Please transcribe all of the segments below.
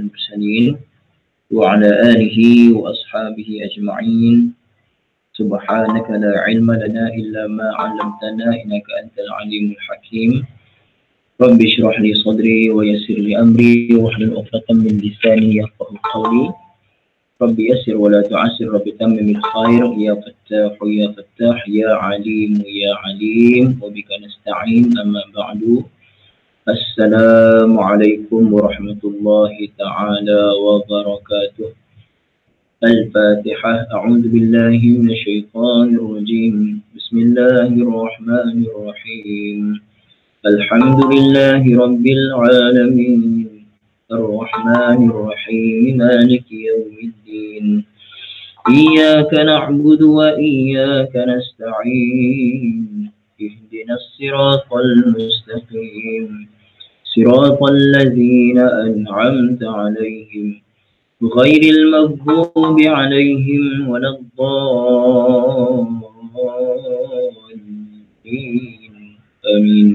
المرسلين وعلى آله وأصحابه أجمعين. سبحانك لا علم لنا إلا ما علمتنا إنك أنت العليم الحكيم. رب اشرح لي صدري ويسر لي أمري واحلل عقدة من لساني يفقهوا قولي. رب يسر ولا تعسر، رب تمم الخير، يا فتاح يا فتاح، يا عليم يا عليم، وبك نستعين. أما بعد، السلام عليكم ورحمة الله تعالى وبركاته. الفاتحة. أعوذ بالله من الشيطان الرجيم. بسم الله الرحمن الرحيم. الحمد لله رب العالمين الرحمن الرحيم مالك يوم الدين. إياك نعبد وإياك نستعين. اهدنا الصراط المستقيم صراط الذين أنعمت عليهم غير المغضوب عليهم ولا الضالين. آمين.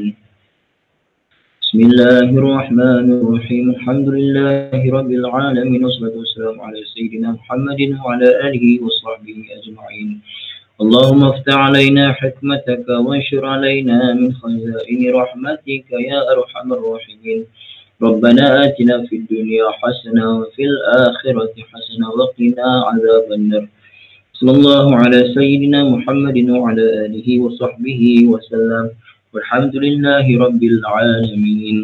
بسم الله الرحمن الرحيم. الحمد لله رب العالمين والصلاة والسلام على سيدنا محمد وعلى آله وصحبه أجمعين. اللهم افتح علينا حكمتك وانشر علينا من خزائن رحمتك يا أرحم الراحمين. ربنا آتنا في الدنيا حسنة وفي الآخرة حسنة وقنا عذاب النار. صلى الله على سيدنا محمد وعلى آله وصحبه وسلم. Walhamdulillahi Rabbil Alamin.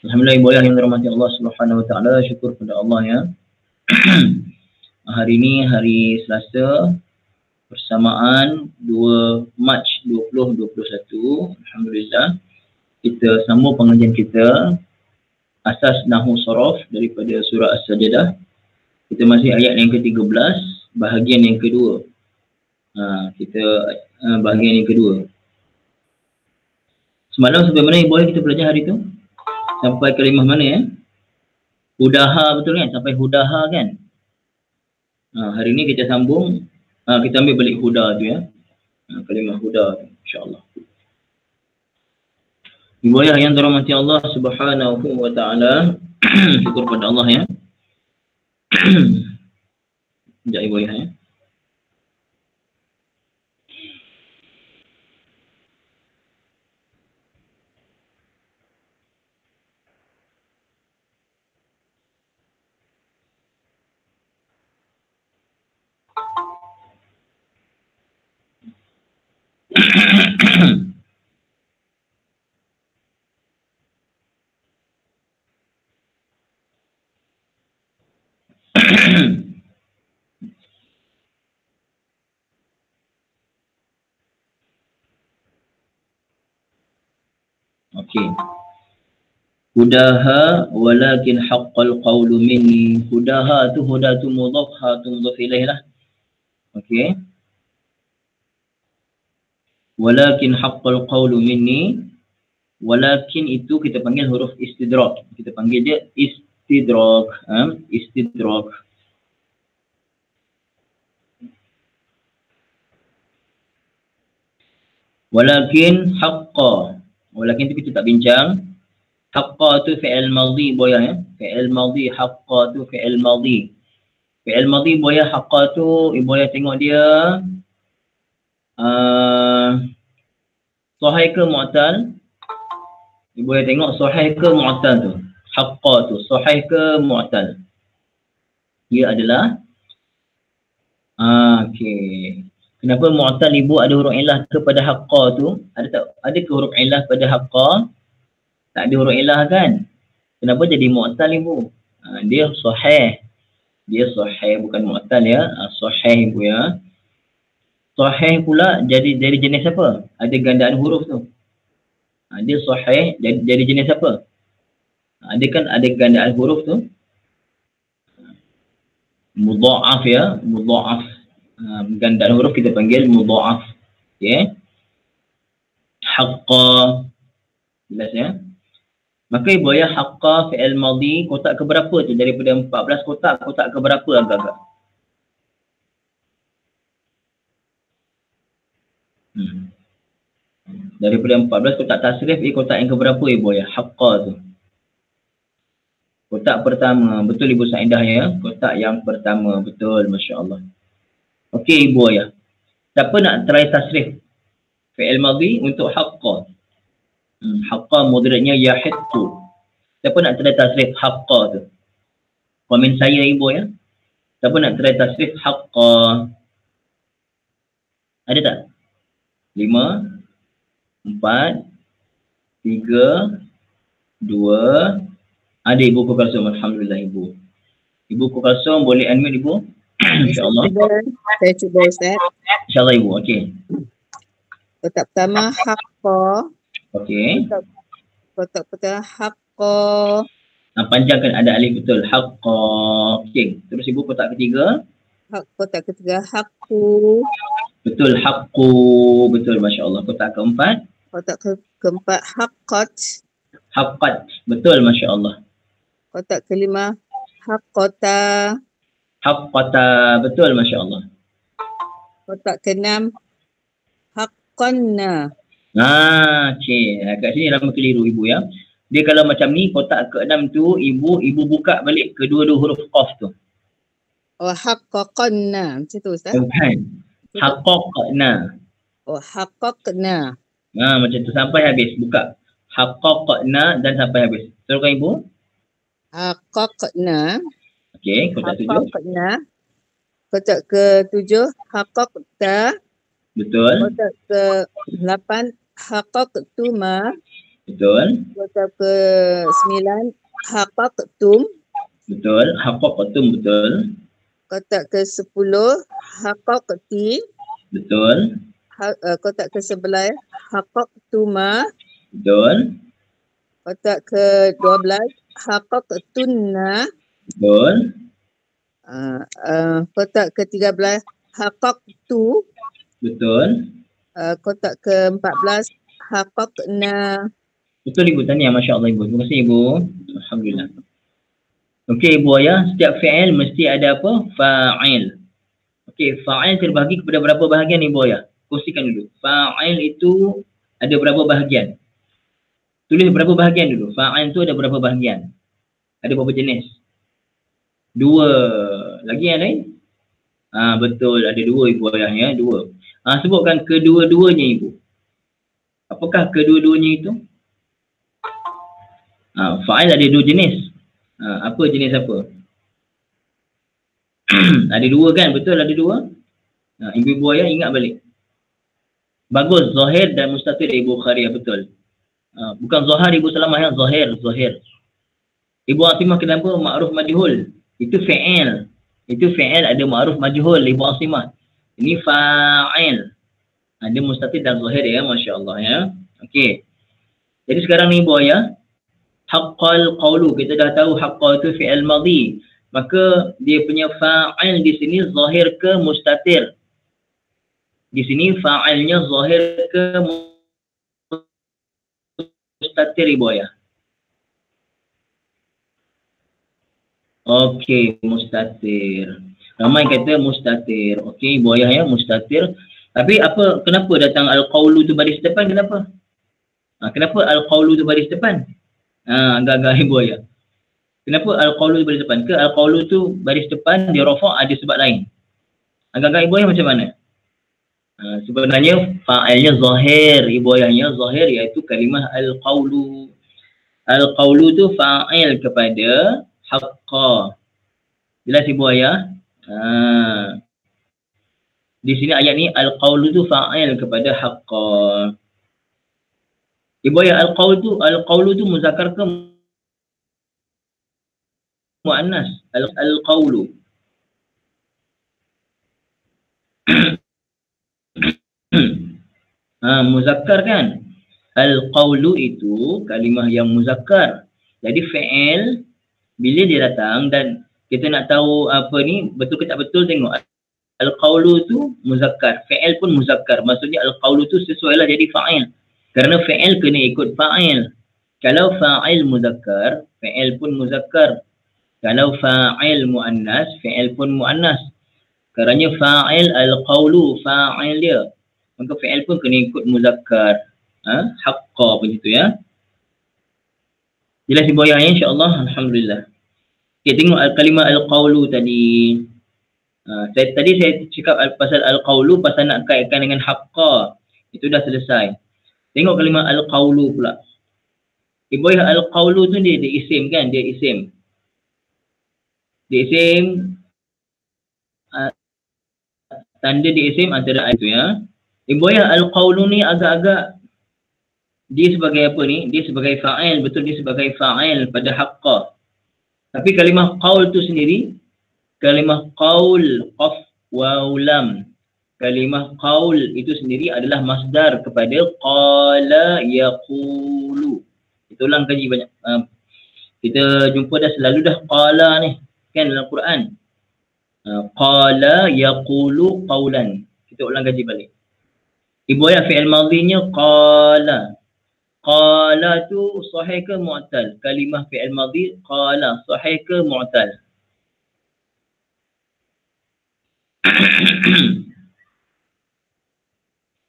Alhamdulillah, ibu ayah yang dirahmati Allah Subhanahu Wa Taala, syukur kepada Allah ya. Hari ini hari Selasa bersamaan 2 Mac 2021. Alhamdulillah, kita sambung pengajian kita asas Nahwu Sharaf daripada surah As-Sajdah. Kita masih ayat yang ke-13, bahagian yang kedua. Bahagian yang kedua. Semalam sampai mana ibu kita belajar hari tu? Sampai kalimah mana ya? Hudaha, betul kan? Sampai hudaha kan? Hari ni kita sambung, kita ambil balik huda tu ya. Kalimah huda tu, insya-Allah. Ibu ayah yang dirahmati Allah Subhanahu wa Taala, syukur pada Allah ya. Sekejap ibu ayah ya. Okey. Hudaha walakin haqqal qawlu minni. Hudaha tu mudhaf, ha tu mudhaf ilaih lah. Okey. Walakin haqqal qawlu minni. Walakin itu kita panggil huruf istidrak. Kita panggil dia istidrak. Istidrak. Walakin haqqa. Walakin itu kita tak bincang. Haqqa tu fi'il madhi boya ya. Fi'il madhi, haqqa tu fi'il madhi. Fi'il madhi boya, haqqa tu ibu ayah tengok dia sahih ke mu'tal? Ibu ayah tengok sahih ke mu'tal tu. Haqqa tu sahih ke mu'tal? Dia adalah okey. Kenapa mu'tal ibu ada huruf illah kepada haqqa tu? Ada ke huruf illah pada haqqa? Tak ada huruf illah kan? Kenapa jadi mu'tal ibu? Dia sahih. Dia sahih bukan mu'tal ya. Sahih ibu ya. Sahih pula jadi jenis apa? Ada gandaan huruf tu. Dia sahih jadi jenis apa? Ada gandaan huruf tu. Mudha'af ya. Mudha'af. Gandaan huruf kita panggil mudha'af. Okey. Haqqa. Jelas ya. Maka ibu ayah haqqa fi'il madhi kotak ke berapa tu? Daripada 14 kotak ke berapa agak-agak? Daripada 14 kotak tasrif, kotak yang ke berapa ibu ayah? Haqqa tu. Kotak pertama. Betul Ibu Saidah ya. Kotak yang pertama. Betul. Masya Allah. Okey Ibu Ayah. Siapa nak try tasrif fi'il madhi untuk haqqa? Haqqa mudaratnya yahiqqu. Siapa nak try tasrif haqqa tu? Komen saya Ibu ya. Siapa nak try tasrif haqqa? Ada tak? 5, 4, 3, 2. Ada Ibu Kulsum. Alhamdulillah Ibu. Ibu Kulsum boleh unmute Ibu? InsyaAllah. Saya cuba Ustaz. InsyaAllah Ibu. Okey. Kotak pertama haqqa. Okey. Kotak pertama haqqa. Panjangkan ada alif betul. Haqqa. Okey. Terus Ibu kotak ketiga. Kotak ketiga haqqu. Betul. Haqqu. Betul. Masya Allah. Kotak keempat. Kotak keempat haqqat. Haqqat. Betul. Masya Allah. Kotak kelima haqqata. Haqqata. Betul. Masya Allah. Kotak keenam haqqanna. Cik. Kat sini lama keliru Ibu ya. Dia kalau macam ni, kotak ke-6 tu, Ibu buka balik kedua-dua huruf qaf tu. Oh, haqqaqanna. Macam tu Ustaz? Bukan. Haqqaqna. Oh, haqqaqna. Macam tu. Sampai habis. Buka. Haqqaqna dan sampai habis. Teruskan Ibu. Haqqaqna. Okey. Kotak 7. Haqqaqna. Kotak ke-7 haqqaqta. Betul. Kotak ke-8 haqqaqtuma. Betul. Kotak ke-9 haqqaqtum. Betul. Haqqaqtum. Betul. Kotak ke-10 haqqaqti. Betul. Kotak ke-11 haqqaqtuma. Betul. Kotak ke-12 haqqaqtunna. Betul. Kotak ke-13 haqqaqtu. Betul. Kotak ke-14 haqqaqna. Betul Ibu. Tahniah. Masya Allah Ibu. Terima kasih Ibu. Alhamdulillah. Okey Ibu Ayah. Setiap fi'il mesti ada apa? Fa'il. Okey. Fa'il terbahagi kepada berapa bahagian Ibu Ayah? Kongsikan dulu. Fa'il itu ada berapa bahagian? Tulis berapa bahagian dulu. Fa'il itu ada berapa bahagian? Ada berapa jenis? 2. Lagi yang lain? Betul. Ada 2 Ibu Ayah ya. 2. Sebutkan kedua-duanya Ibu. Apakah kedua-duanya itu? Fa'il ada 2 jenis. Apa jenis apa? Ada 2 kan? Betul ada 2? Ibu-ibu ayah ingat balik. Bagus. Zahir dan mustatir Ibu Khariyah. Betul. Bukan Zahar Ibu Salamah ya. Zahir. Ibu Asimah kenapa ma'ruf majhul? Itu fi'il. Itu fi'il ada ma'ruf majhul Ibu Asimah. Ini fa'il. Ada mustatir dan zahir ya. Masya Allah ya. Okey. Jadi sekarang ni Ibu ayah. Haqqal qawlu. Kita dah tahu haqqa itu fi'il madhi. Maka dia punya fa'il di sini zahir ke mustatir. Di sini fa'ilnya zahir ke mustatir Ibu ayah. Okey, mustatir. Ramai kata mustatir. Okey Ibu ayah ya, mustatir. Tapi kenapa datang al-qawlu tu baris depan? Kenapa? Kenapa al-qawlu tu baris depan? Agak-agak Ibu ayah. Kenapa al-qawlu tu baris depan? Ke al-qawlu tu baris depan dia rafa' ada sebab lain? Agak-agak Ibu ayah macam mana? Sebenarnya fa'ilnya zahir Ibu ayahnya zahir iaitu kalimah al-qawlu. Al-qawlu tu fa'il kepada haqqa. Jelas Ibu ayah? Di sini ayat ni al-qawlu tu fa'il kepada haqqa. Ibu ayah al-qawlu tu muzakkar ke muannas? Al-qawlu. Muzakkar kan? Al-qawlu itu kalimah yang muzakkar. Jadi fi'il bila dia datang dan kita nak tahu apa ni betul ke tak betul, tengok al-qawlu tu muzakkar, fi'il pun muzakkar. Maksudnya al-qawlu tu sesuailah jadi fa'il. Kerana fi'il kena ikut fa'il. Kalau fa'il muzakkar, fi'il pun muzakkar. Kalau fa'il muannas, fi'il pun muannas. Kerana fa'il al-qawlu, fa'il dia. Maka fi'il pun kena ikut muzakkar. Haqqa begitu ya. Jelas Ibu ayah insya-Allah. Alhamdulillah. Okay, tengok kalimah al-qawlu tadi. Tadi saya cakap pasal al-qawlu, pasal nak kaitkan dengan haqqa. Itu dah selesai. Tengok kalimah al-qawlu pula. Boy, al-qawlu tu dia isim kan? Dia isim. Dia isim. Tanda dia isim antara itu ya. Boy, al-qawlu ni agak-agak dia sebagai apa ni? Dia sebagai fa'il. Betul, dia sebagai fa'il pada haqqa. Tapi kalimah qaul tu sendiri, kalimah qaul, qaf, waw, lam. Kalimah qaul itu sendiri adalah masdar kepada qala yaqulu. Kita ulang kaji banyak. Kita jumpa dah selalu dah qala ni kan dalam Quran. Qala yaqulu qawlan. Kita ulang kaji balik. Ibu ayah fi'il madhinya qala. Qala tu sahih ke mu'tal? Kalimah fi'il madhi qala sahih ke mu'tal?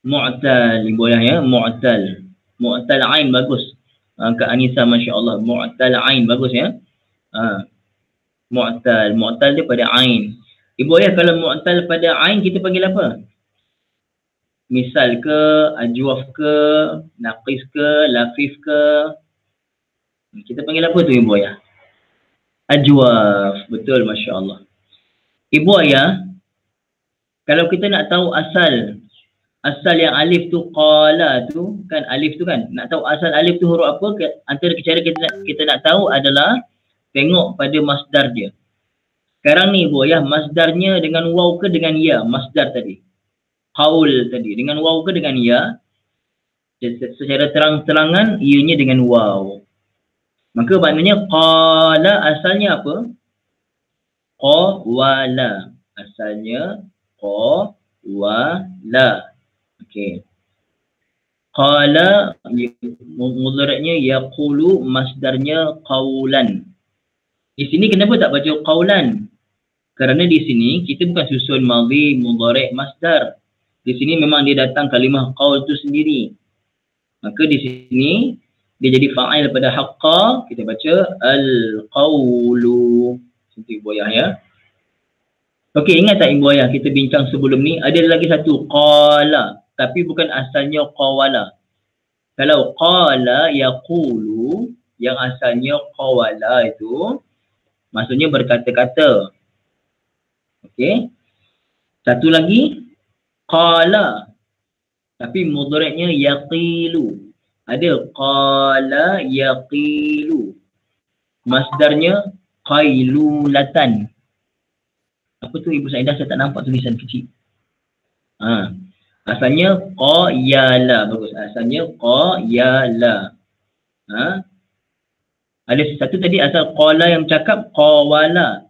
Mu'tal ibu ayah ya, mu'tal. Mu'tal ain bagus. Kak Anissa masya-Allah, mu'tal ain bagus ya. Mu'tal dia pada ain. Ibu ayah kalau mu'tal pada ain kita panggil apa? Misal ke, ajwaf ke, naqis ke, lafif ke. Kita panggil apa tu ibu ayah? Ajwaf. Betul, Masya Allah. Ibu ayah, kalau kita nak tahu asal yang alif tu qala tu, kan alif tu kan, nak tahu asal alif tu huruf apa, antara cara kita nak tahu adalah tengok pada masdar dia. Sekarang ni ibu ayah, masdarnya dengan waw ke dengan ya? Masdar tadi. Qaul tadi dengan waw ke dengan ya? Secara terang-terangan ianya dengan waw. Maka maknanya qala asalnya apa? Qawala. Asalnya qawala. Okey. Qala mudhari'nya yaqulu, masdarnya qawlan. Di sini kenapa tak baca qawlan? Kerana di sini kita bukan susun madhi, mudhari', masdar. Di sini memang dia datang kalimah qaul tu sendiri. Maka di sini dia jadi fa'il pada haqqa, kita baca al-qawlu. Seperti ibu ayah ya. Okey, ingat tak ibu ayah kita bincang sebelum ni, ada lagi satu qala, tapi bukan asalnya qawala. Kalau qala yaqulu, yang asalnya qawala itu maksudnya berkata-kata. Okey. Satu lagi qala, tapi mudhari'nya yaqilu. Ada qala yaqilu. Masdarnya qailulatan. Apa tu Ibu Saidah? Saya tak nampak tulisan kecil. Asalnya qayala. Bagus. Asalnya qayala. Ada satu tadi asal qala yang cakap qawala.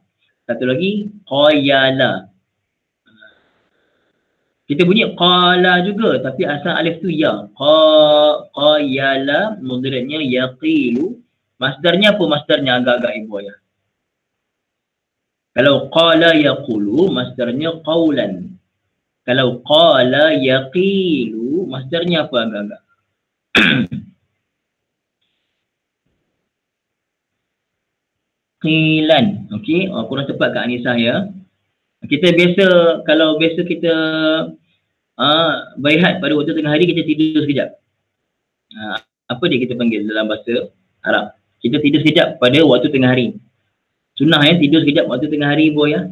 Satu lagi qayala. Kita bunyi qala juga, tapi asal alif tu ya. Qayala, mudhari'nya yaqilu. Masdarnya apa? Masdarnya agak-agak ibu ayah. Kalau qala yaqulu, masdarnya qawlan. Kalau qala yaqilu, masdarnya apa agak-agak? Qilan. Okey, kurang tepat Kak Anissa ya. Kita biasa, kalau biasa kita berehat pada waktu tengah hari, kita tidur sekejap. Apa dia kita panggil dalam bahasa Arab? Kita tidur sekejap pada waktu tengah hari. Sunnah ya, tidur sekejap waktu tengah hari ibu ya.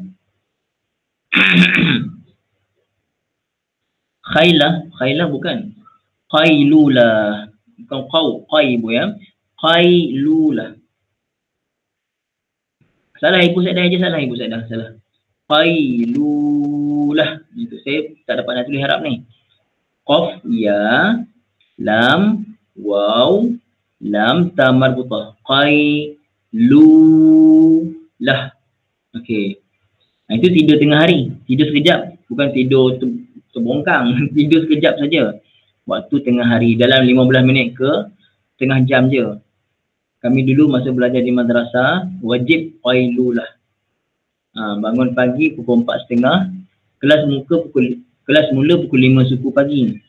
Khailah bukan. Qailulah. Bukan qai ibu ya. Qailulah. Salah ibu Saidah aja, salah ibu Saidah, salah. Qailulah. Itu saya tak dapat nak tulis Arab ni. Qaf, ya, lam, waw, lam, ta marbutah. Qailulah. Okey. Itu tidur tengah hari. Tidur sekejap. Bukan tidur terbongkang. Tidur sekejap saja. Waktu tengah hari. Dalam 15 minit ke tengah jam je. Kami dulu masa belajar di madrasah, wajib qailulah. Bangun pagi pukul 4.30, kelas mula pukul 5 suku pagi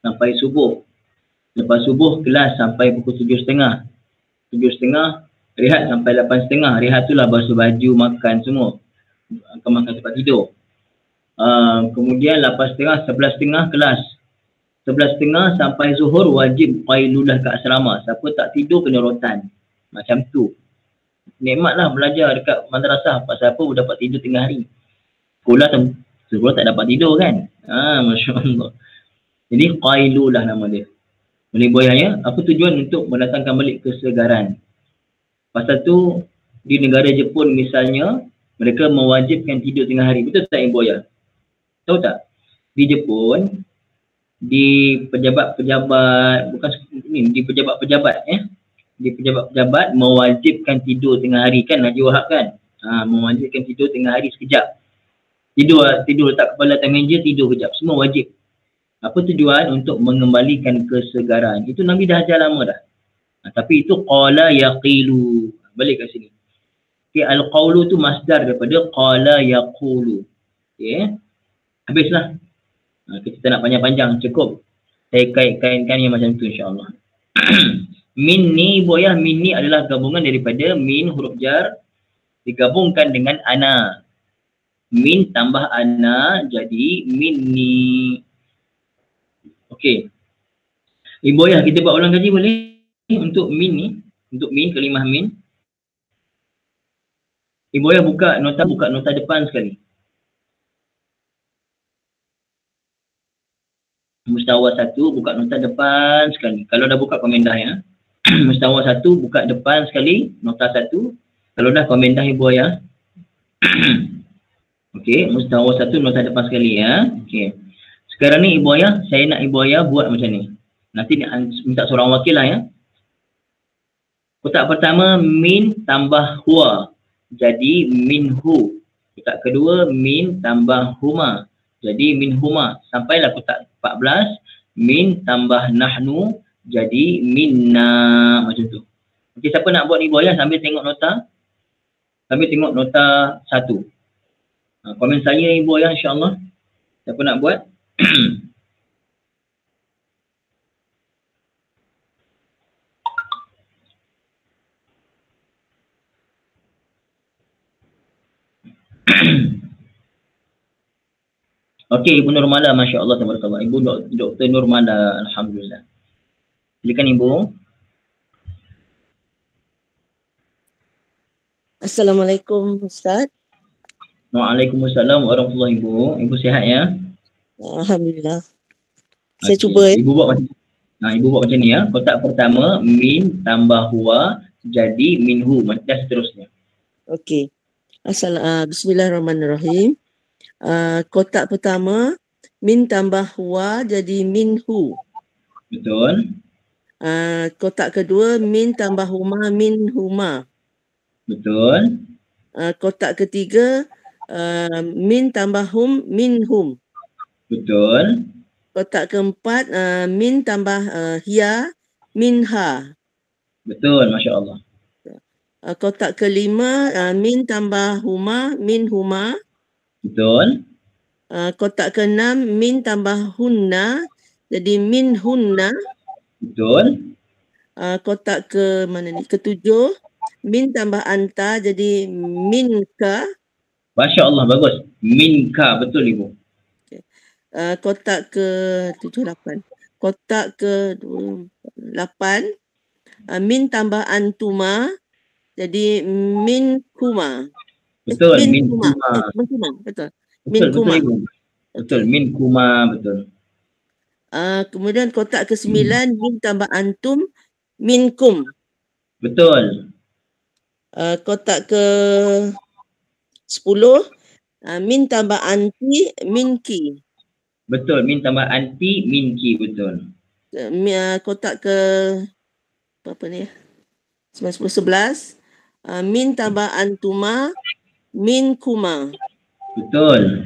sampai subuh. Lepas subuh kelas sampai pukul 7.30. 7.30 Rehat sampai 8.30. Rehat tu lah basuh baju, makan semua. Makan tempat tidur. Kemudian 8.30, 11.30 kelas. 11.30 sampai zuhur wajib qailulah kat asrama. Siapa tak tidur kena rotan. Macam tu. Nikmatlah belajar dekat madrasah. Pasal apa dapat tidur tengah hari. Sekolah tak dapat tidur kan. Masya Allah. Jadi qailulah nama dia. Boleh boyanya. Apa tujuan? Untuk mendatangkan balik kesegaran. Pasal tu di negara Jepun misalnya, mereka mewajibkan tidur tengah hari. Betul tak Ibu Boya? Tahu tak? Di Jepun, di pejabat-pejabat, bukan ini, di pejabat-pejabat di pejabat-pejabat mewajibkan tidur tengah hari kan, Haji Wahab kan? Mewajibkan tidur tengah hari sekejap. Tidur letak kepala atas meja, tidur kejap. Semua wajib. Apa tujuan? Untuk mengembalikan kesegaran. Itu Nabi dah ajar lama dah. Tapi itu qala yaqilu. Balik kat sini. Okay, al-qawlu tu masdar daripada qala yaqulu. Okay. Habislah. Kita tak nak panjang-panjang. Cukup. Saya kaitkan yang macam tu insyaAllah. Min ni boyah. Min ni adalah gabungan daripada min huruf jar digabungkan dengan ana. Min tambah ana jadi min ni. Okey. Ibu boyah kita buat ulang kaji boleh? Untuk min ni, untuk min, kalimah min. Ibu Boya buka nota depan sekali. Mustawa 1 buka nota depan sekali. Kalau dah buka komen dah ya. Mustawa 1 buka depan sekali, nota 1. Kalau dah komen dah Ibu Boya. Okey, mustawa 1 nota depan sekali ya. Okey. Sekarang ni Ibu Boya, saya nak Ibu Boya buat macam ni. Nanti minta seorang wakil lah ya. Kotak pertama min tambah huwa. Jadi minhu. Kotak kedua min tambah huma. Jadi minhuma. Sampailah kotak 14. Min tambah nahnu. Jadi minna. Macam tu. Okey, siapa nak buat ni boya sambil tengok nota? Sambil tengok nota 1. Komen saya ni boya insyaAllah. Siapa nak buat? Okey, Ibu Nurmala, Masya Allah, tabarakallah. Ibu Dr. Nurmala, Alhamdulillah. Silakan Ibu. Assalamualaikum Ustaz. Waalaikumsalam warahmatullahi Ibu. Ibu sihat ya? Alhamdulillah. Saya cuba ya. Ibu buat macam ni ya. Kotak pertama min tambah huwa jadi minhu. Dan seterusnya. Okey. Bismillahirrahmanirrahim. Kotak pertama min tambah huwa jadi minhu. Betul. Kotak kedua min tambah huma minhuma. Betul. Kotak ketiga min tambah hum minhum. Betul. Kotak keempat min tambah hiya minha. Betul, Masya Allah. Kotak kelima min tambah huma minhuma. Betul. Kotak keenam min tambah hunna jadi min hunna. Betul. Kotak ketujuh min tambah anta jadi minka. Masya Allah, bagus. Minka, betul Ibu. Kotak ke-8. Kotak ke-8 min tambah antuma jadi minkuma. Betul, minkuma. Betul. Minkuma. Betul, minkuma, betul. Kemudian kotak ke-9 min tambah antum minkum. Betul. Kotak ke-10 min tambah anti minki. Betul, min tambah anti minki, betul. Kotak ke apa ni? 11 min tambah antuma minkuma. Betul.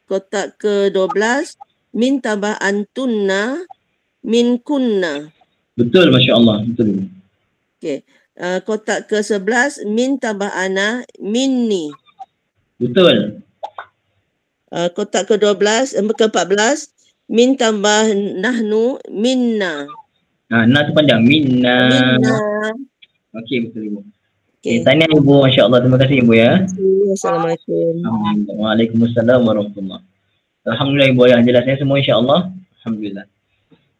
Kotak ke-12 min tambah antunna minkunna. Betul, Masya Allah, betul. Okey. Kotak ke-11 min tambah ana minni. Betul. Kotak ke-14 min tambah nahnu minna. Na tu panjang. Minna. Okey, betul Ibu. Okey. Tahniah Ibu, masya-Allah. Terima kasih Ibu ya. Assalamualaikum. Waalaikumsalam warahmatullahi. Alhamdulillah Ibu Ayah, jelasnya semua insya-Allah. Alhamdulillah.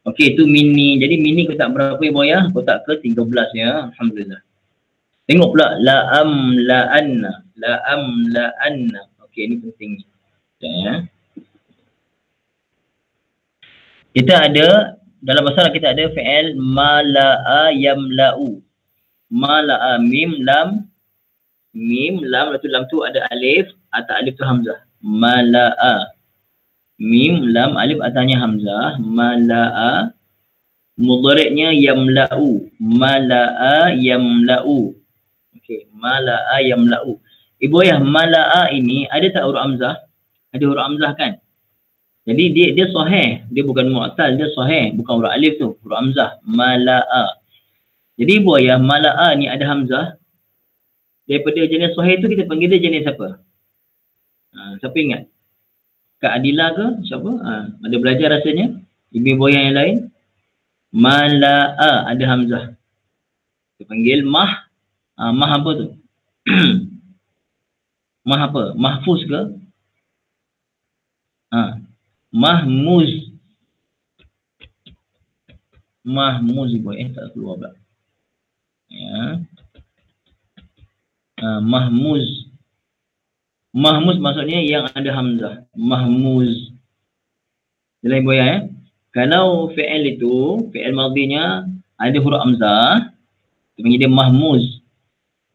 Okey, itu mini. Jadi mini kotak berapa Ibu Ayah? Kotak ke-13 ya. Alhamdulillah. Tengok pula la'am la'anna. La'am la'anna. Okey, ini penting. Ya. Kita ada dalam bahasa Arab kita ada fi'il mala'a yamla'u. Mala'a mim lam lepas tu lam tu ada alif, atas alif tu hamzah. Mala'a mim lam alif atasnya hamzah. Mala'a mudhari'nya yamla'u. Mala'a yamla'u. Okey, mala'a yamla'u. Ibu Ayah, mala'a ini ada tak huruf hamzah? Ada huruf hamzah kan? Jadi dia sahih, dia bukan mu'tal, dia sahih, bukan huruf alif tu, huruf hamzah. Mala'a. Jadi Ibu Ayah, mala'a ni ada hamzah. Daripada jenis sahih tu kita panggil dia jenis apa? Siapa ingat? Kak Adila ke? Siapa? Ada belajar rasanya? Ibu Ayah yang lain? Mala'a ada hamzah. Kita panggil mah. Mah apa tu? Mah apa? Mahfuz ke? Mahmuz. Mahmuz Ibu tak keluar pula. Ya. Mahmuz. Mahmuz maksudnya yang ada hamzah. Mahmuz. Jelas Ibu ya? Kalau fi'il itu, fi'il madhinya ada huruf hamzah, kita panggil dia mahmuz.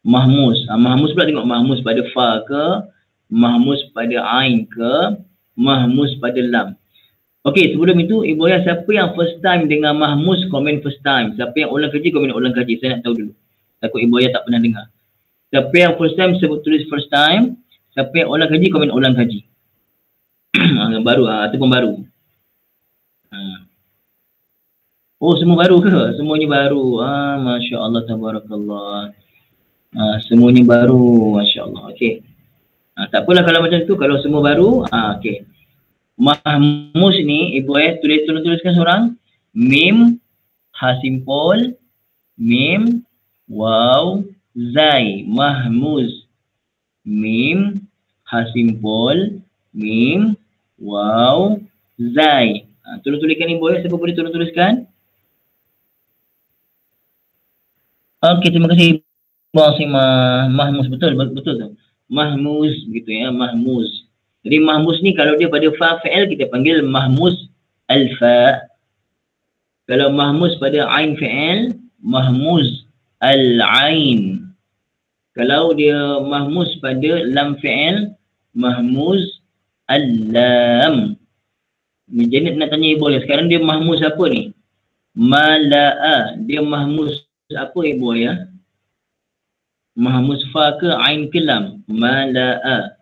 Mahmuz. Mahmuz pula tengok mahmuz pada fa ke, mahmuz pada ain ke, mahmuz pada lam. Okey, sebelum itu Ibu Ayah, siapa yang first time dengan mahmuz, komen first time. Siapa yang ulang kaji, komen ulang kaji. Saya nak tahu dulu. Takut Ibu Ayah tak pernah dengar. Siapa yang first time sebut tulis first time. Siapa yang ulang kaji, komen ulang kaji. Baru ataupun baru. Oh, semua baru ke? Semuanya baru. Masya Allah, tabarakallah. Semuanya baru, Masya Allah. Okey. Tak apalah kalau macam tu. Kalau semua baru, okey. Mahmuz ni, Ibu Ayah tuliskan seorang. Mim, ha simpol, mim, waw, zai. Mahmuz. Mim, ha simpol, mim, waw, zai. Tulis-tuliskan Ibu Ayah. Siapa boleh tulis-tuliskan? Okey, terima kasih Ibu Asimah. Mahmuz, betul tu. Mahmuz gitu ya, mahmuz. Jadi mahmuz ni kalau dia pada fa fi'il kita panggil mahmuz al-fa. Kalau mahmuz pada ain fi'il, mahmuz al-ain. Kalau dia mahmuz pada lam fi'il, mahmuz al-lam. Jadi nak tanya Ibu Ayah, sekarang dia mahmuz apa ni? Mala'a. Dia mahmuz apa Ibu Ayah? Mahmuz fa ke ain ke lam? Mala'a.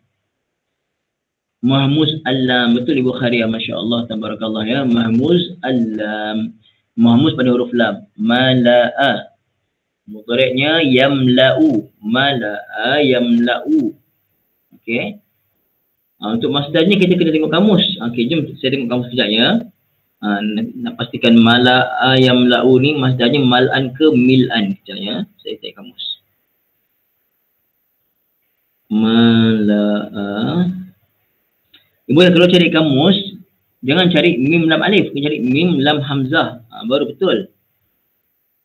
Mahmuz al-lam. Betul Ibu Kharia, Masya Allah, tabarakallah ya. Mahmuz al-lam. Mahmuz pada huruf lam. Mala'a. Mudhari'nya yamla'u. Mala'a yamla'u. Okey. Untuk masdarnya kita kena tengok kamus. Okey, jom saya tengok kamus sekejap ya. Nak pastikan mala'a yamla'u ni masdarnya mal'an ke mil'an. Sekejap ya. Saya cek kamus. Mala'a. Ibu Ayah, kalau cari kamus, jangan cari mim lam alif, kena cari mim lam hamzah. Baru betul.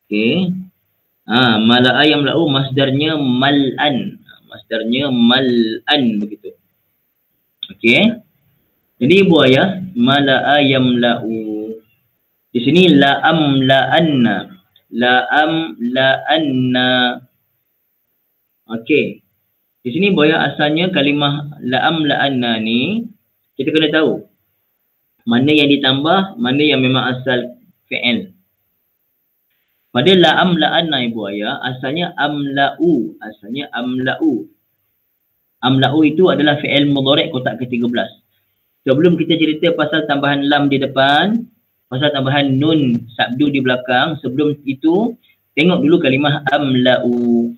Okey. Mala'a yamla'u masdarnya mal'an. Masdarnya mal'an begitu. Okey. Jadi Ibu Ayah, mala'a yamla'u. Di sini la'am la'anna. La'am la'anna. Okey. Di sini Ibu Ayah, asalnya kalimah la'am la'anna ni kita kena tahu mana yang ditambah, mana yang memang asal fi'il. Pada la'am la'anna Ibu Ayah, asalnya amla'u. Asalnya amla'u. Amla'u itu adalah fi'il mudhari' kotak ke-13. Sebelum kita cerita pasal tambahan lam di depan, pasal tambahan nun sabdu di belakang, sebelum itu tengok dulu kalimah amla'u.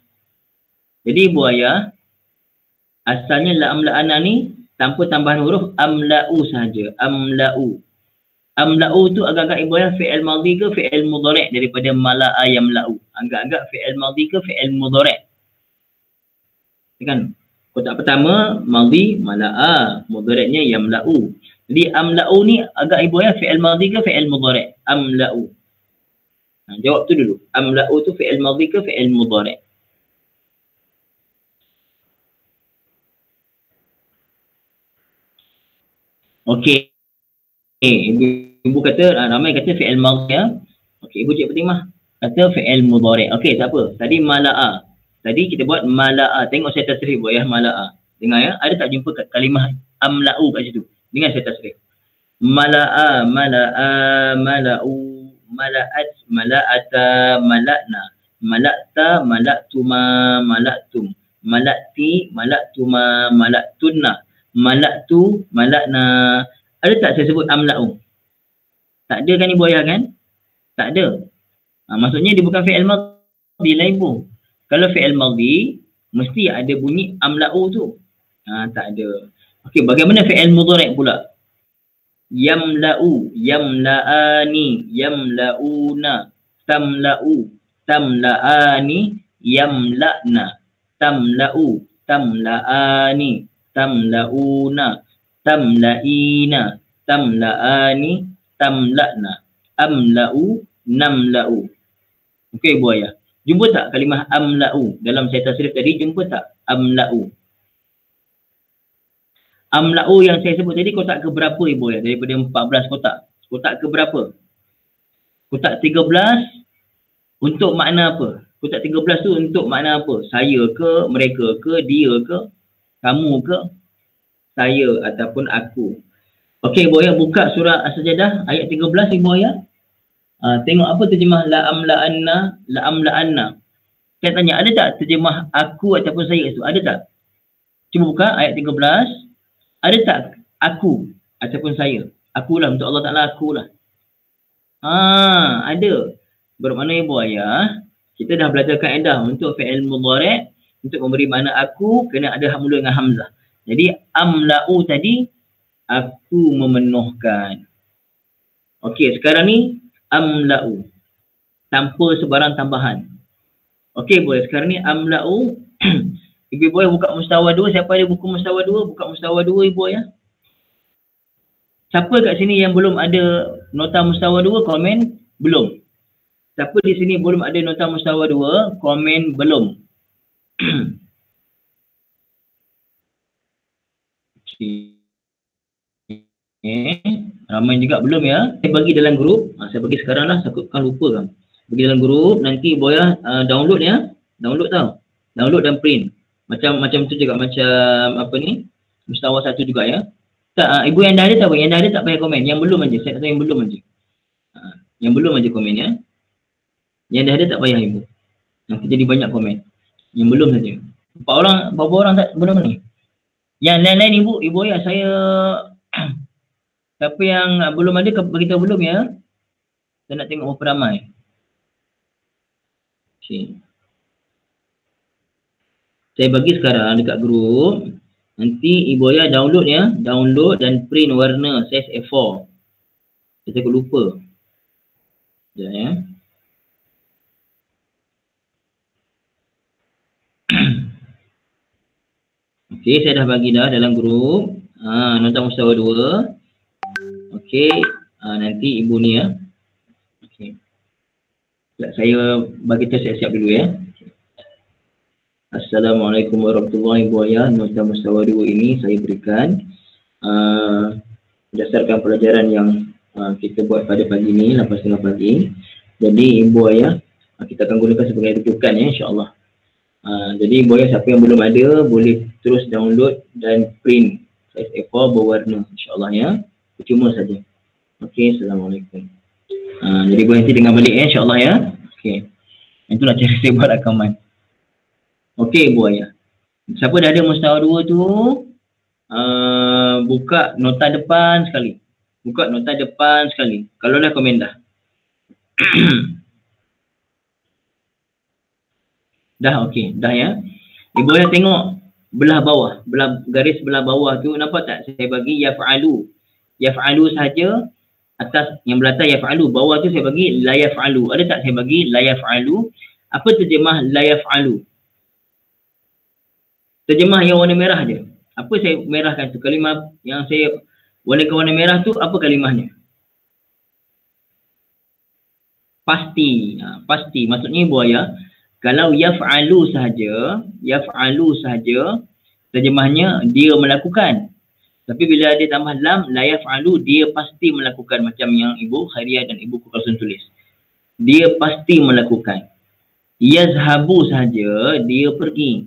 Jadi Ibu Ayah, asalnya la'am la'anna ni tanpa tambahan huruf amla'u sahaja. Amla'u. Amla'u tu agak-agak ibu ayah fi'il madhi ke fi'il mudhari' daripada mala'a yamla'u. Agak-agak fi'il madhi ke fi'il mudhari'. Kan? Kotak pertama madhi mala'a, mudhari'nya yamla'u. Jadi amla'u ni agak ibu ayah fi'il madhi ke fi'il mudhari'? Amla'u. Jawab tu dulu. Amla'u tu fi'il madhi ke fi'il mudhari'? Okey. Ibu kata, ramai kata fi'il madhi ya. Okey, ibu Cik Fatimah kata fi'il mudhari'. Okey, tak apa. Tadi mala'a. Tadi kita buat mala'a. Tengok saya tasrif buat ya, mala'a. Dengar ya, ada tak jumpa kalimah amla'u kat situ? Dengar saya tasrif. Mala'a, mala'a, mala'u, mala'at, mala'ata, mala'na, mala'ta, mala'tuma, mala'tum, mala'ti, mala'tuma, mala'tunna, mala'tu, mala'na. Ada tak saya sebut amla'u? Tak ada kan ibu ayah kan? Tak ada. Maksudnya dia bukan fi'il madhi lah ibu. Kalau fi'il madhi mesti ada bunyi amla'u tu. Tak ada. Okey, bagaimana fi'il mudhari' pula? Yamla'u, yamla'ani, yamla'una, tamla'u, tamla'ani, yamla'na, tamla'u, tamla'ani, tamla'una, tamla'ina, tamla'ani, tamla'na, amla'u, namla'u. Okey ibu ayah. Jumpa tak kalimah amla'u dalam saya tasrif tadi? Jumpa tak amla'u? Amla'u yang saya sebut tadi kotak ke berapa ibu ayah? Daripada 14 kotak. Kotak ke berapa? Kotak 13 untuk makna apa? Kotak 13 tu untuk makna apa? Saya ke, mereka ke, dia ke, kamu ke, saya ataupun aku. Okey ibu ayah, buka surah As-Sajdah ayat 13 ibu ayah. Tengok apa terjemah la'amla'anna, la'amla'anna. Saya tanya, ada tak terjemah aku ataupun saya itu? Ada tak? Cuba buka ayat 13. Ada tak aku ataupun saya? Akulah, untuk Allah Ta'ala akulah. Ada. Bermakna ibu ayah, kita dah belajar kaedah untuk fi'il mudhari', untuk memberi makna aku, kena ada mula dengan hamzah. Jadi amla'u tadi, aku memenuhkan. Okey, sekarang ni amla'u tanpa sebarang tambahan. Okey boleh, sekarang ni amla'u. Ibu boleh buka mustawa 2. Siapa ada buku mustawa 2? Buka mustawa 2 ibu ya. Siapa kat sini yang belum ada nota mustawa 2? Komen belum. Siapa di sini belum ada nota mustawa 2? Komen belum. Ramai juga belum ya. Saya bagi dalam grup. Saya bagi sekarang lah, takutkan lupa kan. Bagi dalam grup, nanti boleh download ya. Download tau. Download dan print. Macam tu juga, macam apa ni, mustawa 1 juga ya. Tak, ibu yang dah ada tak apa? Yang dah ada tak payah komen. Yang belum aja. Saya kata yang belum aja. Yang belum aja komen ya. Yang dah ada tak payah ibu. Nanti jadi banyak komen. Yang belum saja. Berapa orang tak belum ni? Yang lain-lain ibu ya, saya siapa yang belum ada beritahu belum ya. Saya nak tengok berapa ramai. Okay. Saya bagi sekarang dekat grup. Nanti ibu ayah download ya. Download dan print warna size A4. Saya takut lupa. Sekejap ya. Okey, saya dah bagi dah dalam grup. Nota mustawa 2. Okey, nanti ibu ni ya. Okey. Saya bagi tu siap-siap dulu ya. Assalamualaikum warahmatullahi wabarakatuh. Nota mustawa 2 ini saya berikan berdasarkan pelajaran yang kita buat pada pagi ni, 8.30 pagi. Jadi ibu ayah kita akan gunakan sebagai rujukan ya, insya-Allah. Jadi ibu ayah siapa yang belum ada boleh terus download dan print size A4 berwarna, insya-Allah ya. Percuma saja. Okey, assalamualaikum. Jadi ibu nanti dengar balik ya, insya-Allah ya. Okey. Itulah cara saya buat rakaman. Okey ibu ayah. Siapa dah ada mustawa 2 tu, buka nota depan sekali. Buka nota depan sekali. Kalau dah komen dah. Dah okey, dah ya. Ibu ayah tengok belah bawah, garis belah bawah tu nampak tak? Saya bagi yaf'alu. Yaf'alu saja Atas yang beratas yaf'alu, bawah tu saya bagi la yaf'alu. Ada tak saya bagi la yaf'alu? Apa terjemah la yaf'alu? Terjemah yang warna merah je. Apa saya merahkan tu? Kalimah yang saya warna merah tu apa kalimahnya? Pasti. Pasti. Maksudnya buaya, kalau yaf'alu sahaja, terjemahnya dia melakukan. Tapi bila dia tambah lam, la yaf'alu, dia pasti melakukan, macam yang Ibu Khairiyah dan Ibu Kukasun tulis. Dia pasti melakukan. Yazhabu sahaja, dia pergi.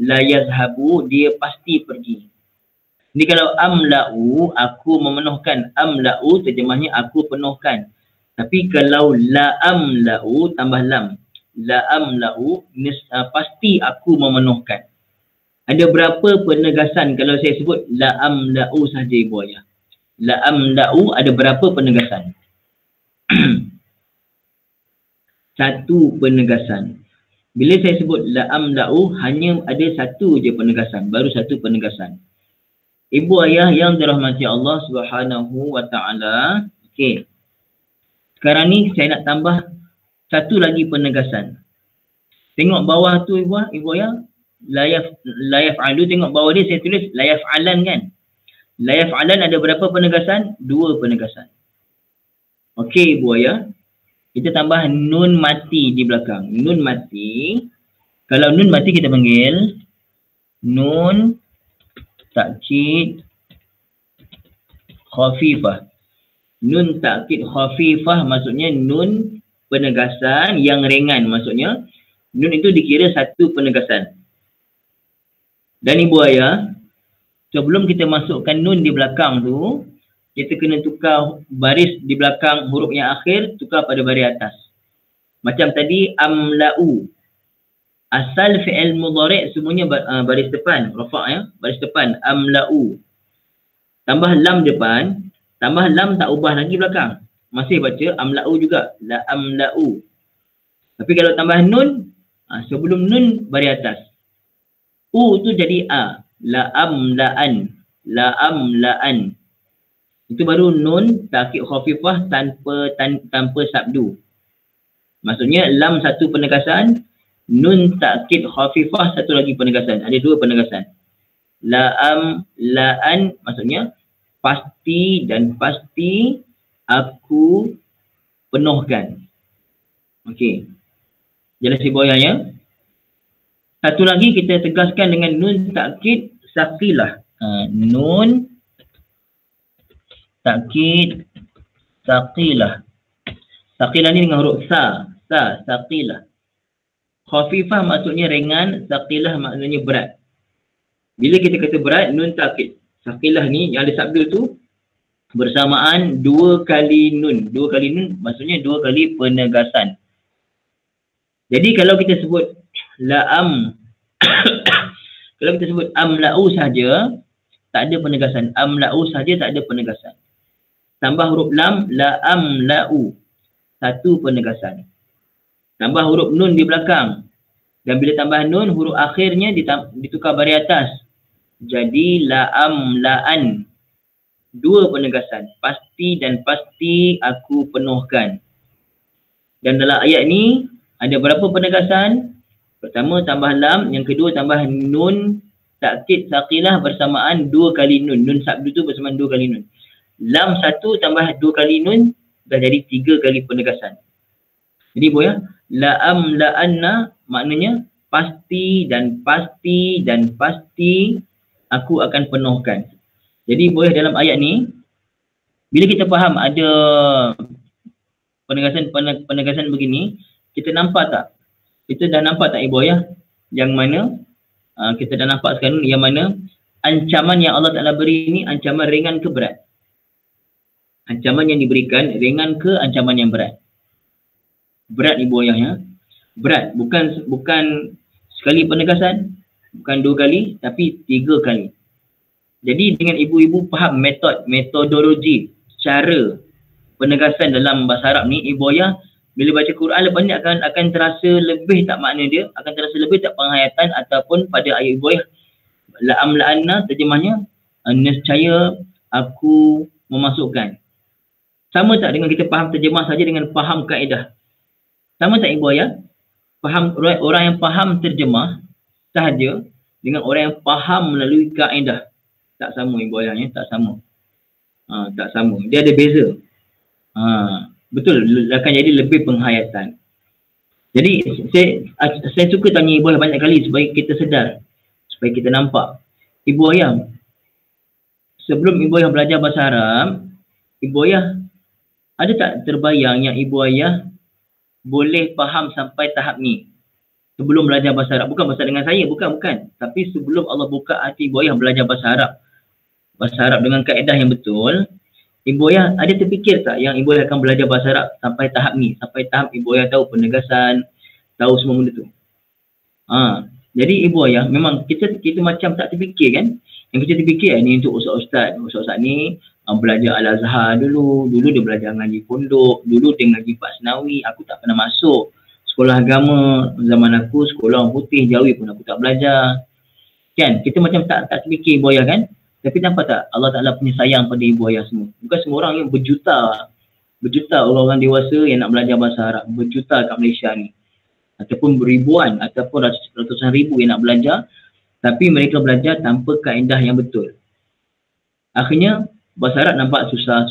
La yazhabu, dia pasti pergi. Ini kalau amla'u, aku memenuhkan. Amla'u, terjemahnya aku penuhkan. Tapi kalau la amla'u, tambah lam. La amla'u, pasti aku memenuhkan. Ada berapa penegasan kalau saya sebut la amla'u sahaja Ibu Ayah? La amla'u ada berapa penegasan? Satu penegasan. Bila saya sebut la amla'u, hanya ada satu je penegasan. Baru satu penegasan. Ibu Ayah yang dirahmati Allah Subhanahu wa ta'ala. Okey. Sekarang ni saya nak tambah satu lagi penegasan. Tengok bawah tu Ibu Ayah. La yaf'alu, tengok bawah dia saya tulis la yaf'alan kan. La yaf'alan ada berapa penegasan? Dua penegasan. Okey Ibu Ayah. Kita tambah nun mati di belakang. Nun mati. Kalau nun mati kita panggil nun takkid khafifah. Nun takkid khafifah maksudnya nun penegasan yang ringan. Maksudnya nun itu dikira satu penegasan. Dan Ibu Ayah, sebelum kita masukkan nun di belakang tu, kita kena tukar baris di belakang huruf yang akhir, tukar pada baris atas. Macam tadi, amla'u. Asal fi'il mudhari' semuanya baris depan, rafa' ya, baris depan, amla'u. Tambah lam depan, tambah lam tak ubah lagi belakang. Masih baca amla'u juga, la amla'u. Tapi kalau tambah nun, sebelum nun baris atas. U tu jadi A. La amla'an. La amla'an. Itu baru nun takkid khafifah tanpa sabdu. Maksudnya lam satu penegasan, nun takkid khafifah satu lagi penegasan. Ada dua penegasan. La amla'an maksudnya pasti dan pasti aku penuhkan. Okey. Jelas Ibu Ayah ya? Satu lagi kita tegaskan dengan nun takkid saqilah. Nun takkid saqilah. Saqilah ni dengan huruf sa. Sa, saqilah. Khafifah maksudnya ringan, saqilah maksudnya berat. Bila kita kata berat, nun takkid saqilah ni yang ada sabda tu bersamaan dua kali nun. Dua kali nun maksudnya dua kali penegasan. Jadi kalau kita sebut kalau kita sebut amla'u saja tak ada penegasan. Amla'u saja tak ada penegasan. Tambah huruf lam, la amla'u. Satu penegasan. Tambah huruf nun di belakang. Dan bila tambah nun, huruf akhirnya ditukar baris atas. Jadi la amla'an. Dua penegasan. Pasti dan pasti aku penuhkan. Dan dalam ayat ni ada berapa penegasan? Pertama tambah lam, yang kedua tambah nun takkid saqilah bersamaan dua kali nun. Nun sabdu tu bersamaan dua kali nun. Lam satu tambah dua kali nun dah jadi tiga kali penegasan. Jadi Bu ya, la amla'anna maknanya pasti dan pasti dan pasti aku akan penuhkan. Jadi Bu ya, dalam ayat ni bila kita faham ada penegasan begini, kita nampak tak? Kita dah nampak tak Ibu Ayah? Yang mana kita dah nampak sekarang yang mana ancaman yang Allah Ta'ala beri ini ancaman ringan ke berat? Ancaman yang diberikan ringan ke ancaman yang berat? Berat Ibu Ayah ya. Berat. Bukan sekali penegasan, bukan dua kali, tapi tiga kali. Jadi dengan ibu-ibu faham metodologi, cara penegasan dalam bahasa Arab ni, Ibu Ayah bila baca Quran lepas ni akan terasa lebih tak makna dia, akan terasa lebih tak penghayatan ataupun pada ayat Ibu Ayah la amla'anna terjemahnya nescaya aku memasukkan. Sama tak dengan kita faham terjemah saja dengan faham kaedah? Sama tak ibu ayah? Faham, orang yang faham terjemah sahaja dengan orang yang faham melalui kaedah. Tak sama ibu ayah, ya? Tak sama. Tak sama. Dia ada beza. Betul, akan jadi lebih penghayatan. Jadi saya suka tanya ibu ayah banyak kali supaya kita sedar, supaya kita nampak. Ibu ayah, sebelum ibu ayah belajar bahasa Arab, ibu ayah ada tak terbayang yang ibu ayah boleh faham sampai tahap ni? Sebelum belajar bahasa Arab, bukan bahasa dengan saya, bukan. Tapi sebelum Allah buka hati ibu ayah belajar bahasa Arab dengan kaedah yang betul, ibu ayah ada terfikir tak yang ibu ayah akan belajar bahasa Arab sampai tahap ni? Sampai tahap ibu ayah tahu penegasan, tahu semua benda tu. Jadi ibu ayah memang kita macam tak terfikir kan? Yang kita terfikir ni untuk ustaz-ustaz ni belajar Al-Azhar dulu dia belajar ngaji pondok, dulu dia ngaji Pak Senawi, aku tak pernah masuk sekolah agama, zaman aku sekolah orang putih, Jawi pun aku tak belajar. Kan? Kita macam tak terfikir ibu ayah kan? Tapi nampak tak Allah Ta'ala punya sayang pada ibu ayah semua. Bukan semua orang yang berjuta orang-orang dewasa yang nak belajar bahasa Arab, berjuta kat Malaysia ni. Ataupun beribuan, ataupun ratusan ribu yang nak belajar, tapi mereka belajar tanpa kaedah yang betul. Akhirnya bahasa Arab nampak susah,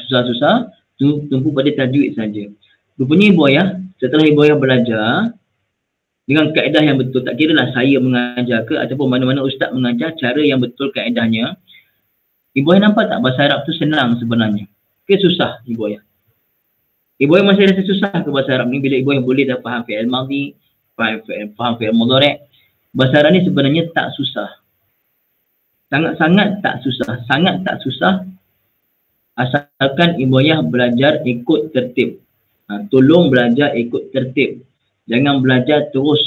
tumpu pada tajwid saja. Rupanya ibu ayah, setelah ibu ayah belajar dengan kaedah yang betul, tak kira lah saya mengajar ke ataupun mana-mana ustaz mengajar cara yang betul kaedahnya, ibu ayah nampak tak bahasa Arab tu senang sebenarnya? Ke susah ibu ayah? Ibu ayah masih rasa susah ke bahasa Arab ni bila ibu ayah boleh dah faham fi'il madhi, faham fi'il mudhari'? Bahasa Arab ni sebenarnya tak susah. Sangat tak susah. Asalkan ibu ayah belajar ikut tertib. Tolong belajar ikut tertib. Jangan belajar terus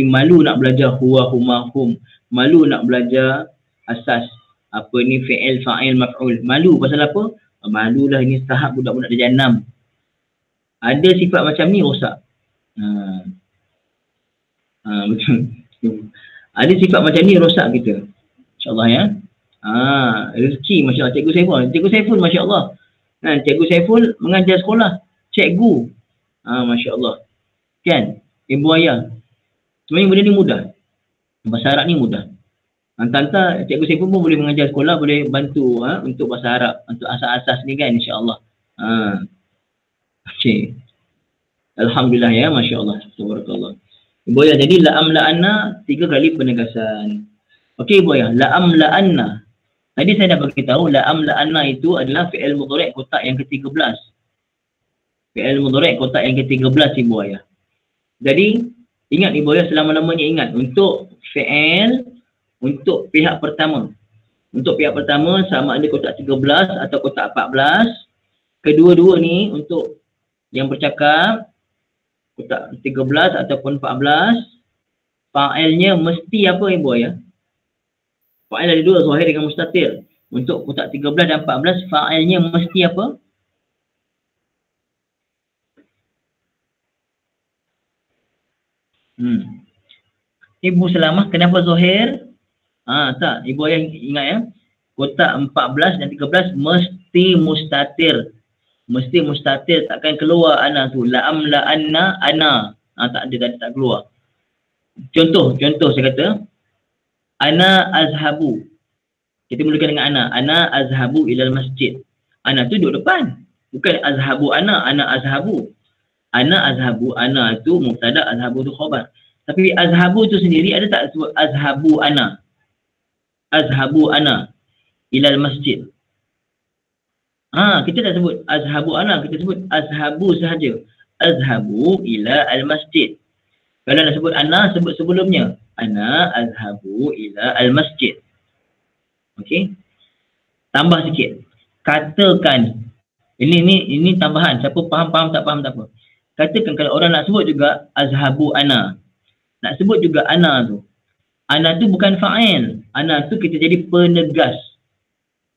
malu nak belajar huwa, huma, hum. Malu nak belajar asas fi'il, fa'il, maf'ul. Malu pasal apa? Malulah ini tahap budak-budak darjah 6. Ada sifat macam ni rosak. Betul. Ada sifat macam ni rosak kita. InsyaAllah ya. Rezeki Masya Allah. Cikgu Saiful Masya Allah. Cikgu Saiful mengajar sekolah. Cikgu. Masya Allah. Kan? Ibu ayah. Sebenarnya benda ni mudah. Bahasa Arab ni mudah. Tanta Cikgu Saiful pun boleh mengajar sekolah, boleh bantu untuk bahasa Arab, untuk asas-asas ni kan, insya-Allah. Okey. Alhamdulillah ya, masya-Allah. Tabarakallah. Ibu ayah, jadi la'amla'anna 3 kali penegasan. Okey ibu ayah, la'amla'anna. Tadi saya dah beritahu la'amla'anna itu adalah fi'il mudhari' kotak yang ke-13. Fi'il mudhari' kotak yang ke-13 ibu ayah. Jadi ingat ibu ayah, selama-lamanya ingat untuk fi'il untuk pihak pertama. Untuk pihak pertama sama ada kotak 13 atau kotak 14. Kedua-dua ni untuk yang bercakap kotak 13 ataupun 14, fa'ilnya mesti apa ibu ayah? Fa'il ada 2, zahir dengan mustatir. Untuk kotak 13 dan 14, fa'ilnya mesti apa? Ibu Selamah, kenapa zahir? Tak, ibu ayah ingat ya. Kotak 14 dan 13 mesti mustatir. Mesti mustatir, takkan keluar ana tu. La'amla'anna ana. Tak ada, tak keluar. Contoh saya kata, ana azhabu. Kita mulakan dengan ana. Ana azhabu ilal masjid. Ana tu duduk depan. Bukan azhabu ana azhabu. Ana azhabu, ana tu mubtada, azhabu tu khabar. Tapi azhabu tu sendiri ada tak sebut azhabu ana? Azhabu ana ilal masjid. Kita tak sebut azhabu ana, kita sebut azhabu sahaja. Azhabu ila al masjid. Kalau nak sebut ana, sebut sebelumnya. Ana azhabu ila al masjid. Okey. Tambah sikit. Katakan. Ini tambahan. Siapa faham tak faham tak apa. Katakan kalau orang nak sebut juga azhabu ana. Nak sebut juga ana tu. Ana tu bukan fa'il. Ana tu kita jadi penegas.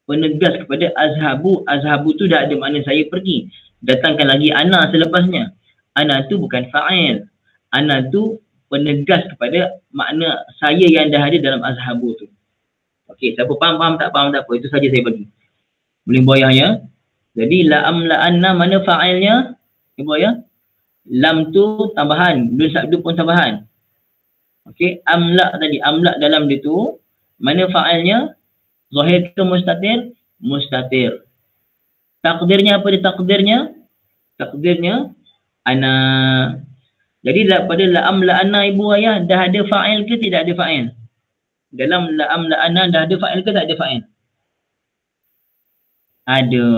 Penegas kepada azhabu. Azhabu tu dah ada makna saya pergi. Datangkan lagi ana selepasnya. Ana tu bukan fa'il. Ana tu penegas kepada makna saya yang dah ada dalam azhabu tu. Okey, siapa faham tak faham tak apa. Itu saja saya bagi. Boleh boyah ya. Jadi la'amla'anna mana fa'ilnya? Ibu ayah? Lam tu tambahan, dun sabdu pun tambahan. Okey, amla tadi, amla dalam dia tu mana fa'ilnya? Zahir ke mustatir? Mustatir. Takdirnya apa dia takdirnya? Takdirnya ana. Jadi pada la'amla'anna ibu ayah dah ada fa'il ke tidak ada fa'il? Dalam la'amla'anna dah ada fa'il ke tak ada fa'il? Ada.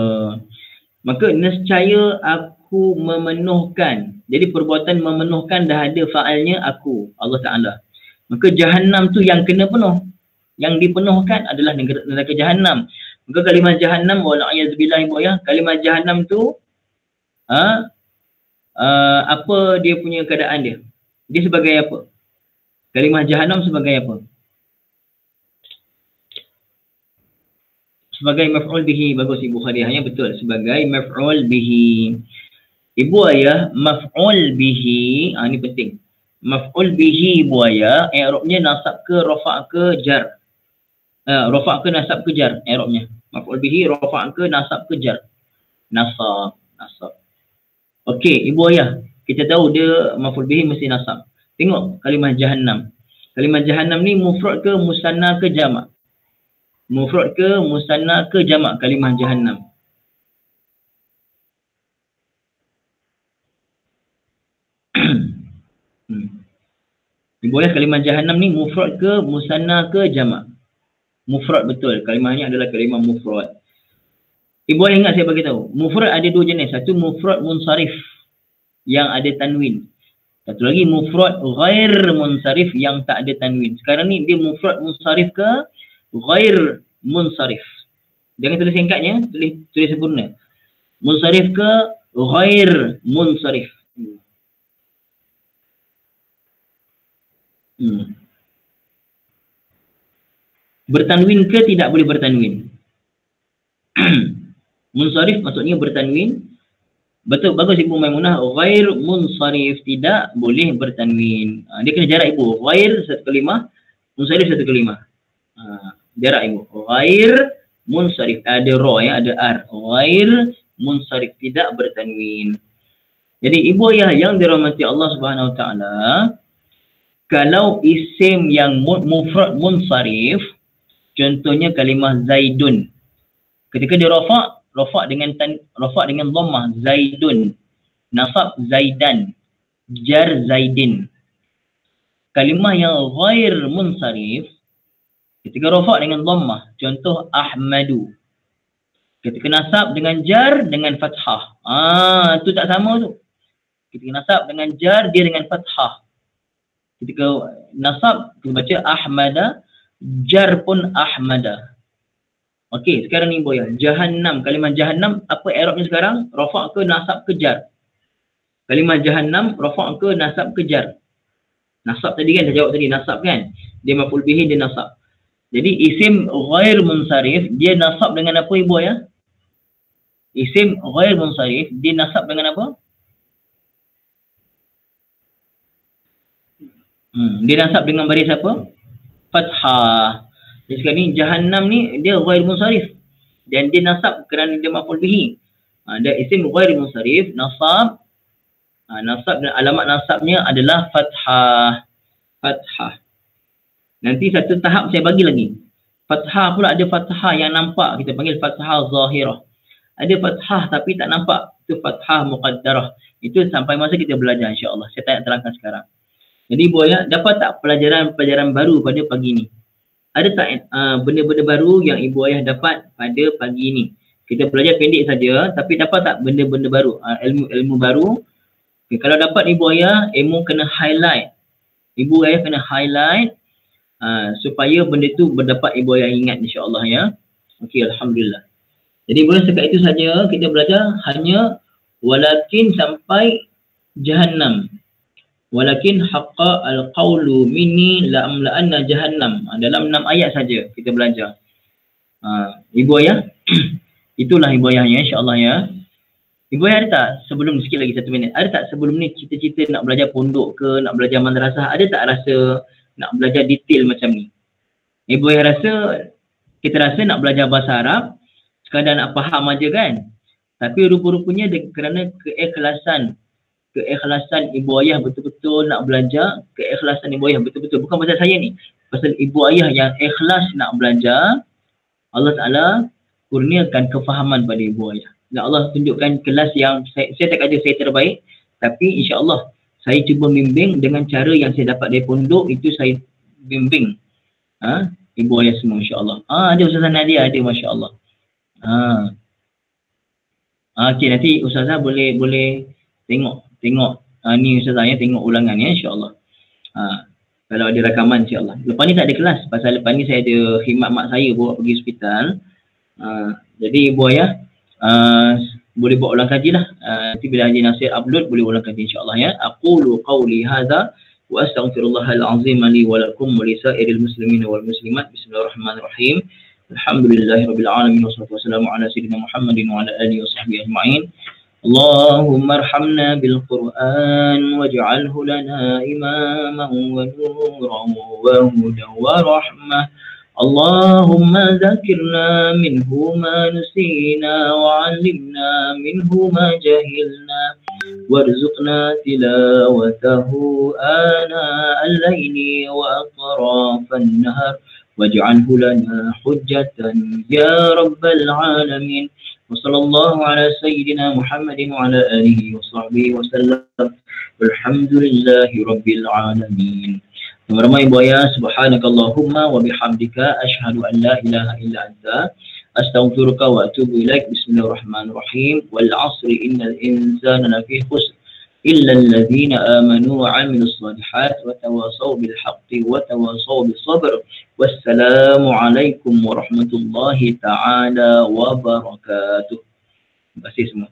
Maka nescaya aku memenuhkan. Jadi perbuatan memenuhkan dah ada fa'ilnya aku, Allah Ta'ala. Maka jahannam tu yang kena penuh. Yang dipenuhkan adalah neraka jahannam. Maka kalimah jahannam, wala'iyazbillah ibu ayah, kalimah jahannam tu apa dia punya keadaan dia? Dia sebagai apa? Kalimah jahannam sebagai apa? Sebagai maf'ul bihi. Bagus Ibu Khadijah, betul. Sebagai maf'ul bihi. Ibu ayah, maf'ul bihi, ni penting. Maf'ul bihi ibu ayah, i'rabnya nasab ke rafa' ke jar. Rafa' ke nasab ke jar i'rabnya. Maf'ul bihi rafa' ke nasab ke jar. Nasab. Okey, ibu ayah, kita tahu dia maf'ul bihi mesti nasab. Tengok kalimah jahannam. Kalimah jahannam ni mufrad ke musanna ke jamak? Mufrad ke musanna ke jamak kalimah jahannam? Ibu ayah, kalimah jahannam ni mufrad ke musanna ke jamak? Mufrad, betul. Kalimah ni adalah kalimah mufrad. Ibu ayah ingat saya bagi tahu. Mufrad ada dua jenis. Satu mufrad munsarif yang ada tanwin. Satu lagi mufrad ghair munsarif yang tak ada tanwin. Sekarang ni dia mufrad munsarif ke ghair munsarif. Jangan tulis singkatnya, tulis sempurna. Munsarif ke ghair munsarif. Bertanwin ke tidak boleh bertanwin? Munsarif maksudnya bertanwin. Betul, bagus Ibu Maimunah. Ghair munsarif tidak boleh bertanwin. Dia kena jarak Ibu. Ghair satu kalimah, munsarif satu kalimah. Jarak Ibu. Ghair munsarif. Ada ra ya, ada ar. Ghair munsarif tidak bertanwin. Jadi ibu ayah yang dirahmati Allah Subhanahu Wa Taala, kalau isim yang mufrad munsarif, contohnya kalimah Zaidun. Ketika dia rafa' dengan dhammah Zaidun, nasab Zaidan, jar Zaidin. Kalimah yang ghair munsarif, ketika rafa' dengan dhammah, contoh Ahmadu. Ketika nasab dengan jar dengan fathah. Tu tak sama tu. Ketika nasab dengan jar dia dengan fathah. Ketika nasab kita baca Ahmada, jar pun Ahmada. Okey, sekarang ni boya. Jahannam, kalimah jahannam apa i'rabnya sekarang? Rafa' ke nasab ke jar? Kalimah jahannam rafa' ke nasab ke jar? Nasab tadi kan saya jawab tadi, nasab kan? Dia maf'ul bihi, dia nasab. Jadi isim ghair munsarif dia nasab dengan apa ibu ya? Isim ghair munsarif dia nasab dengan apa? Dia nasab dengan baris apa? Fathah. Jadi sekarang ni jahannam ni dia ghair munsarif dan dia nasab kerana dia maf'ul bihi. Dia isim ghair munsarif, nasab dan alamat nasabnya adalah fathah. Fathah. Nanti satu tahap saya bagi lagi. Fathah pula ada fathah yang nampak, kita panggil fathah zahirah. Ada fathah tapi tak nampak, itu fathah muqaddarah. Itu sampai masa kita belajar insya-Allah. Saya tak nak terangkan sekarang. Jadi ibu ayah, dapat tak pelajaran baru pada pagi ni? Ada tak benda-benda baru yang ibu ayah dapat pada pagi ni? Kita belajar pendek saja, tapi dapat tak benda-benda baru, ilmu baru? Okay, kalau dapat ibu ayah, ilmu kena highlight. Ibu ayah kena highlight supaya benda tu berdapat ibu ayah ingat insya-Allah ya. Okey, alhamdulillah. Jadi ibu ayah setakat itu saja kita belajar, hanya walakin sampai jahannam. Walakin haqqa al-qawlu minni la'amla'anna jahannam. Dalam 6 ayat saja kita belajar. Ibu ayah, itulah ibu ayahnya insya-Allah ya. Ibu ayah ada tak sebelum ni, sikit lagi 1 minit, ada tak sebelum ni cita-cita nak belajar pondok ke, nak belajar madrasah, ada tak rasa nak belajar detail macam ni? Ibu ayah rasa, kita rasa nak belajar bahasa Arab sekadar nak faham aja kan? Tapi rupa-rupanya kerana keikhlasan ibu ayah betul-betul nak belajar, keikhlasan ibu ayah betul-betul, bukan pasal saya ni, pasal ibu ayah yang ikhlas nak belajar, Allah Ta'ala kurniakan kefahaman pada ibu ayah. Dan Allah tunjukkan kelas yang saya tak kata saya terbaik, tapi insya-Allah saya cuba bimbing dengan cara yang saya dapat dari pondok, itu saya bimbing ibu ayah semua, insya-Allah. Ada Ustazah Nadia, ada, masya-Allah. Okey, nanti Ustazah boleh tengok ni Ustazah ya, tengok ulangan ya, insya-Allah. Kalau ada rakaman, insya-Allah. Lepas ni tak ada kelas, pasal lepas ni saya ada khidmat mak saya bawa pergi hospital. Jadi ibu ayah boleh buat ulang kaji lah. Nanti bila Haji Nasir upload boleh ulang kaji, insya-Allah ya. Aqulu qawli hadza wa astaghfirullahal azim li wa lakum wa li sa'iril muslimin wal muslimat. Bismillahirrahmanirrahim. Alhamdulillahirabbil alamin wassalatu wassalamu ala sayyidina Muhammadin wa ala alihi washabbihi ajma'in. Allahumma arhamna bil Qur'an waj'alhu lana imaman wa nuran wa hudan wa rahmah. اللهم ذكرنا منه ما نسينا وعلمنا منه ما جهلنا وارزقنا تلاوته آناء الليل وأطراف النهار واجعله لنا حجة يا رب العالمين. وصلى الله على سيدنا محمد وعلى آله وصحبه وسلم والحمد لله رب العالمين. Ramai ibu ayah, subhanakallahumma wa bihamdika asyhadu an la ilaha illa anta astaghfiruka wa atubu ilaik. Bismillahirrahmanirrahim. Wal 'asri innal insana lafi khusr illa alladhina amanu wa 'amilus shalihat wa tawasaw bil haqqi wa tawasaw bis sabr. Wassalamu alaikum warahmatullahi taala wabarakatuh. Terima kasih semua.